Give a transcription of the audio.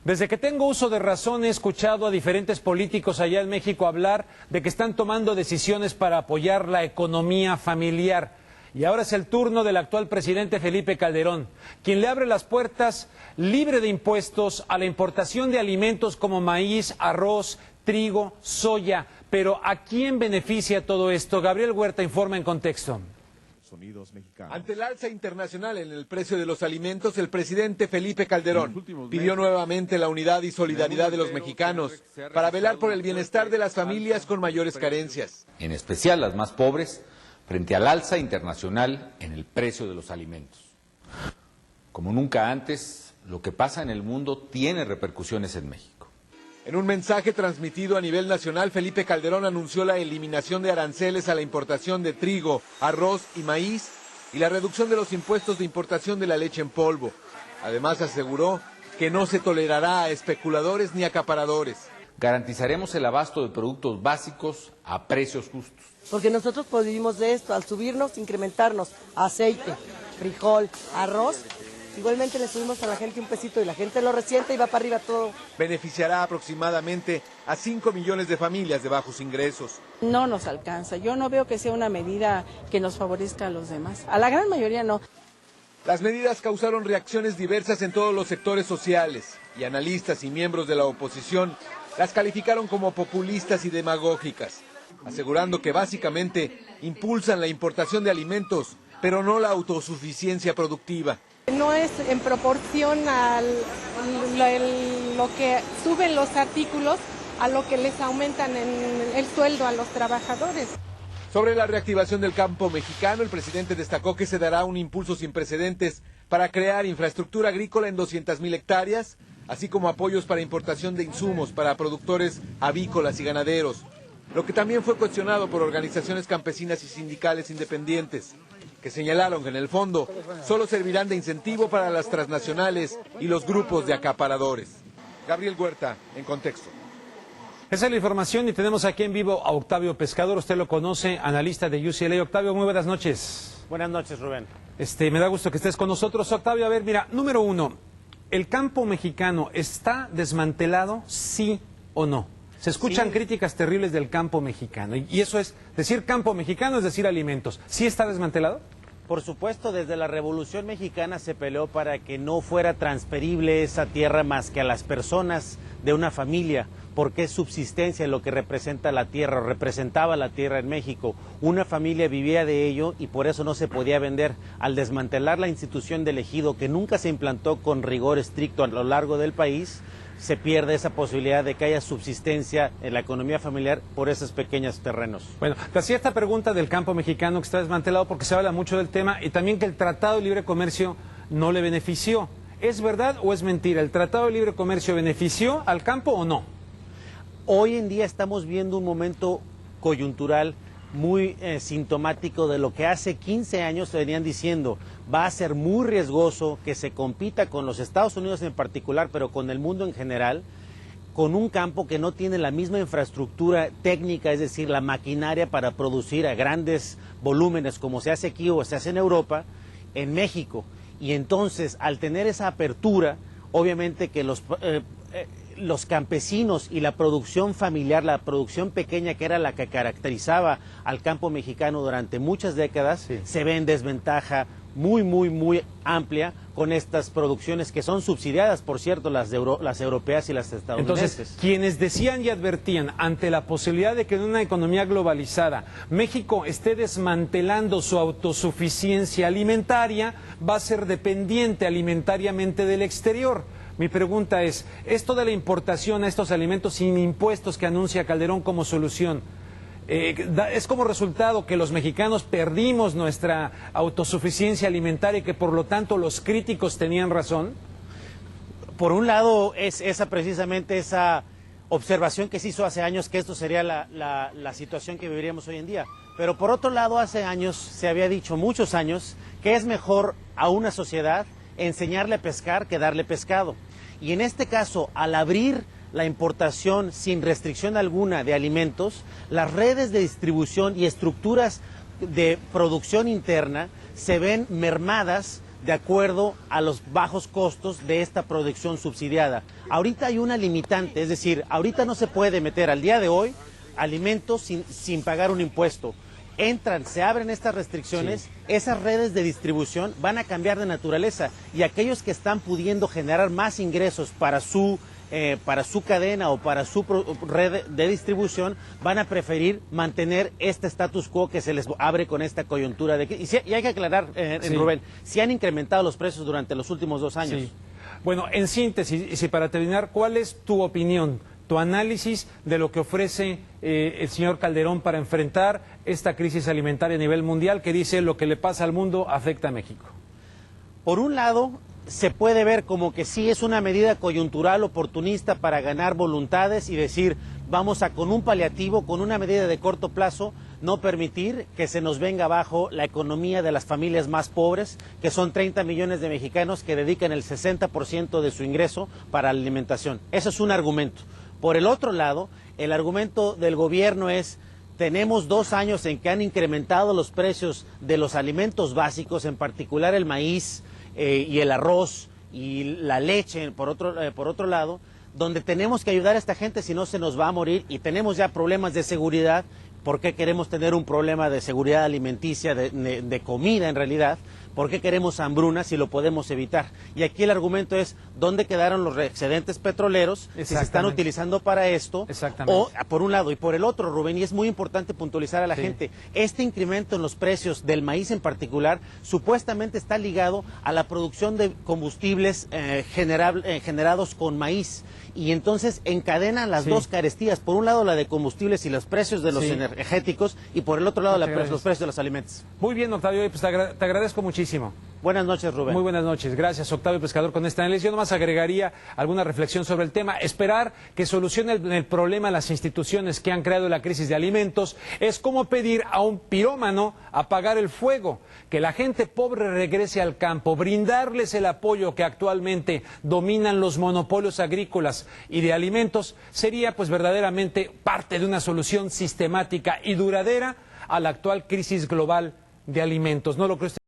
Desde que tengo uso de razón he escuchado a diferentes políticos allá en México hablar de que están tomando decisiones para apoyar la economía familiar. Y ahora es el turno del actual presidente Felipe Calderón, quien le abre las puertas libre de impuestos a la importación de alimentos como maíz, arroz, trigo, soya. Pero ¿a quién beneficia todo esto? Gabriel Huerta informa en Contexto. Ante el alza internacional en el precio de los alimentos, el presidente Felipe Calderón pidió nuevamente la unidad y solidaridad de los mexicanos para velar por el bienestar de las familias con mayores carencias. En especial las más pobres, frente al alza internacional en el precio de los alimentos. Como nunca antes, lo que pasa en el mundo tiene repercusiones en México. En un mensaje transmitido a nivel nacional, Felipe Calderón anunció la eliminación de aranceles a la importación de trigo, arroz y maíz y la reducción de los impuestos de importación de la leche en polvo. Además, aseguró que no se tolerará a especuladores ni acaparadores. Garantizaremos el abasto de productos básicos a precios justos. Porque nosotros vivimos de esto, al subirnos, incrementarnos aceite, frijol, arroz. Igualmente le subimos a la gente un pesito y la gente lo resiente y va para arriba todo. Beneficiará aproximadamente a 5 millones de familias de bajos ingresos. No nos alcanza. Yo no veo que sea una medida que nos favorezca a los demás. A la gran mayoría no. Las medidas causaron reacciones diversas en todos los sectores sociales y analistas y miembros de la oposición las calificaron como populistas y demagógicas, asegurando que básicamente impulsan la importación de alimentos, pero no la autosuficiencia productiva. No es en proporción a lo que suben los artículos a lo que les aumentan el sueldo a los trabajadores. Sobre la reactivación del campo mexicano, el presidente destacó que se dará un impulso sin precedentes para crear infraestructura agrícola en 200,000 hectáreas, así como apoyos para importación de insumos para productores avícolas y ganaderos, lo que también fue cuestionado por organizaciones campesinas y sindicales independientes, que señalaron que en el fondo solo servirán de incentivo para las transnacionales y los grupos de acaparadores. Gabriel Huerta, en Contexto. Esa es la información y tenemos aquí en vivo a Octavio Pescador, usted lo conoce, analista de UCLA. Octavio, muy buenas noches. Buenas noches, Rubén. Me da gusto que estés con nosotros. Octavio, a ver, mira, número uno, ¿el campo mexicano está desmantelado, sí o no? Se escuchan críticas terribles del campo mexicano y eso es, decir campo mexicano es decir alimentos. ¿Sí está desmantelado? Por supuesto, desde la Revolución Mexicana se peleó para que no fuera transferible esa tierra más que a las personas de una familia, porque es subsistencia lo que representa la tierra, representaba la tierra en México. Una familia vivía de ello y por eso no se podía vender. Al desmantelar la institución del ejido, que nunca se implantó con rigor estricto a lo largo del país, se pierde esa posibilidad de que haya subsistencia en la economía familiar por esos pequeños terrenos. Bueno, te hacía esta pregunta del campo mexicano que está desmantelado porque se habla mucho del tema y también que el Tratado de Libre Comercio no le benefició. ¿Es verdad o es mentira? ¿El Tratado de Libre Comercio benefició al campo o no? Hoy en día estamos viendo un momento coyuntural muy sintomático de lo que hace 15 años venían diciendo. Va a ser muy riesgoso que se compita con los Estados Unidos en particular, pero con el mundo en general, con un campo que no tiene la misma infraestructura técnica, es decir, la maquinaria para producir a grandes volúmenes como se hace aquí o se hace en Europa, en México. Y entonces, al tener esa apertura, obviamente que los campesinos y la producción familiar, la producción pequeña que era la que caracterizaba al campo mexicano durante muchas décadas, se ve en desventaja muy amplia con estas producciones que son subsidiadas, por cierto, las europeas y las estadounidenses. Entonces, quienes decían y advertían ante la posibilidad de que en una economía globalizada México esté desmantelando su autosuficiencia alimentaria, va a ser dependiente alimentariamente del exterior. Mi pregunta es, ¿esto de la importación a estos alimentos sin impuestos que anuncia Calderón como solución, es como resultado que los mexicanos perdimos nuestra autosuficiencia alimentaria y que por lo tanto los críticos tenían razón? Por un lado es precisamente esa observación que se hizo hace años que esto sería la situación que viviríamos hoy en día. Pero por otro lado, hace años se había dicho, muchos años, que es mejor a una sociedad enseñarle a pescar que darle pescado. Y en este caso, al abrir la importación sin restricción alguna de alimentos, las redes de distribución y estructuras de producción interna se ven mermadas de acuerdo a los bajos costos de esta producción subsidiada. Ahorita hay una limitante, es decir, ahorita no se puede meter al día de hoy alimentos sin pagar un impuesto. Entran, se abren estas restricciones, esas redes de distribución van a cambiar de naturaleza y aquellos que están pudiendo generar más ingresos para su cadena o para su red de distribución van a preferir mantener este status quo que se les abre con esta coyuntura. Y hay que aclarar, Rubén, si han incrementado los precios durante los últimos 2 años. Sí. Bueno, en síntesis, y para terminar, ¿cuál es tu opinión, tu análisis de lo que ofrece el señor Calderón para enfrentar esta crisis alimentaria a nivel mundial que dice lo que le pasa al mundo afecta a México? Por un lado, se puede ver como que sí es una medida coyuntural, oportunista para ganar voluntades y decir, vamos a con un paliativo, con una medida de corto plazo, no permitir que se nos venga abajo la economía de las familias más pobres, que son 30 millones de mexicanos que dedican el 60% de su ingreso para la alimentación. Eso es un argumento. Por el otro lado, el argumento del gobierno es, tenemos 2 años en que han incrementado los precios de los alimentos básicos, en particular el maíz y el arroz y la leche, por otro lado, donde tenemos que ayudar a esta gente, si no se nos va a morir, y tenemos ya problemas de seguridad. ¿Por qué queremos tener un problema de seguridad alimenticia, de comida en realidad? ¿Por qué queremos hambruna si lo podemos evitar? Y aquí el argumento es, ¿dónde quedaron los excedentes petroleros si se están utilizando para esto? O, por un lado, y por el otro, Rubén, y es muy importante puntualizar a la gente, este incremento en los precios del maíz en particular, supuestamente está ligado a la producción de combustibles generados con maíz. Y entonces encadenan las dos carestías, por un lado la de combustibles y los precios de los energéticos, y por el otro lado los precios de los alimentos. Muy bien, Octavio, pues te agradezco muchísimo. Buenas noches, Rubén. Muy buenas noches. Gracias, Octavio Pescador, con este análisis. Yo nomás agregaría alguna reflexión sobre el tema. Esperar que solucione el problema las instituciones que han creado la crisis de alimentos es como pedir a un pirómano apagar el fuego. Que la gente pobre regrese al campo, brindarles el apoyo que actualmente dominan los monopolios agrícolas y de alimentos, sería pues verdaderamente parte de una solución sistemática y duradera a la actual crisis global de alimentos. ¿No lo cree usted?